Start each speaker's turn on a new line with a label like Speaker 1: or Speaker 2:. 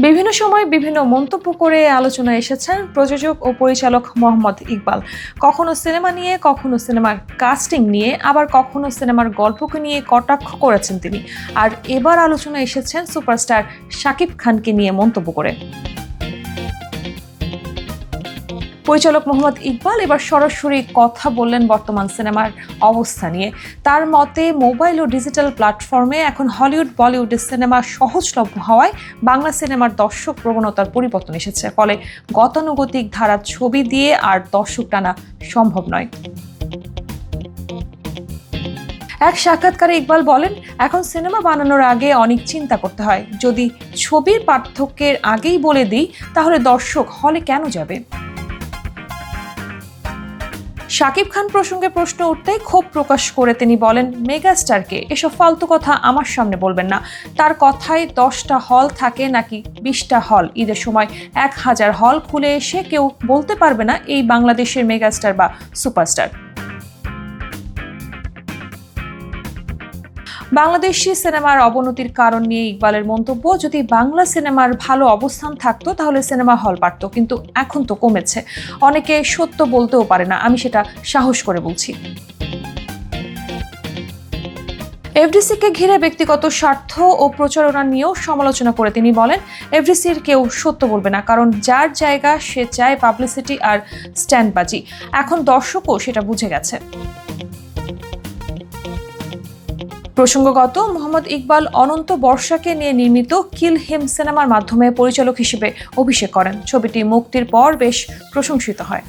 Speaker 1: বিভিন্ন সময় বিভিন্ন মন্তব্য করে আলোচনায় এসেছেন প্রযোজক ও পরিচালক মোহাম্মদ ইকবাল। কখনো সিনেমা নিয়ে, কখনো সিনেমার কাস্টিং নিয়ে, আবার কখনো সিনেমার গল্পকে নিয়ে কটাক্ষ করেছেন তিনি। আর এবার আলোচনায় এসেছেন সুপারস্টার শাকিব খানকে নিয়ে মন্তব্য করে। পরিচালক মোহাম্মদ ইকবাল এবার সরাসরি কথা বললেন বর্তমান সিনেমার অবস্থা নিয়ে। তার মতে মোবাইল ও ডিজিটাল প্ল্যাটফর্মে এখন হলিউড বলিউডের সিনেমা সহজলভ্য হওয়ায় বাংলা সিনেমার দর্শক প্রবণতার পরিবর্তন এসেছে। ফলে গতানুগতিক ধারার ছবি দিয়ে আর দর্শক টানা সম্ভব নয়। এক সাক্ষাৎকারে ইকবাল বলেন, এখন সিনেমা বানানোর আগে অনেক চিন্তা করতে হয়। যদি ছবির পার্থক্যের আগেই বলে দিই তাহলে দর্শক হলে কেন যাবে। শাকিব খান প্রসঙ্গে প্রশ্ন উঠতেই ক্ষোভ প্রকাশ করে তিনি বলেন, মেগাস্টারকে এসব ফালতু কথা আমার সামনে বলবেন না। তার কথায় 10টা হল থাকে নাকি 20টা হল, ঈদের সময় 1000 হল খুলে এসে কেউ বলতে পারবে না এই বাংলাদেশের মেগাস্টার বা সুপারস্টার। বাংলাদেশি সিনেমার অবনতির কারণ নিয়ে ইকবালের মন্তব্য, যদি বাংলা সিনেমার ভালো অবস্থান থাকতো তাহলে সিনেমা হল বাড়ত, কিন্তু এখন তো কমেছে। অনেকে সত্য বলতেও পারে না, আমি সেটা সাহস করে বলছি। এফডিসিকে ঘিরে ব্যক্তিগত স্বার্থ ও প্রচারণা নিয়েও সমালোচনা করে তিনি বলেন, এফডিসির কেউ সত্য বলবে না, কারণ যার জায়গা সে চায় পাবলিসিটি আর স্ট্যান্ডবাজি। এখন দর্শকও সেটা বুঝে গেছে। প্রসঙ্গগত, মোহাম্মদ ইকবাল অনন্ত বর্ষাকে নিয়ে নির্মিত কিল হিম সিনেমার মাধ্যমে পরিচালক হিসেবে অভিষেক করেন। ছবিটি মুক্তির পর বেশ প্রশংসিত হয়।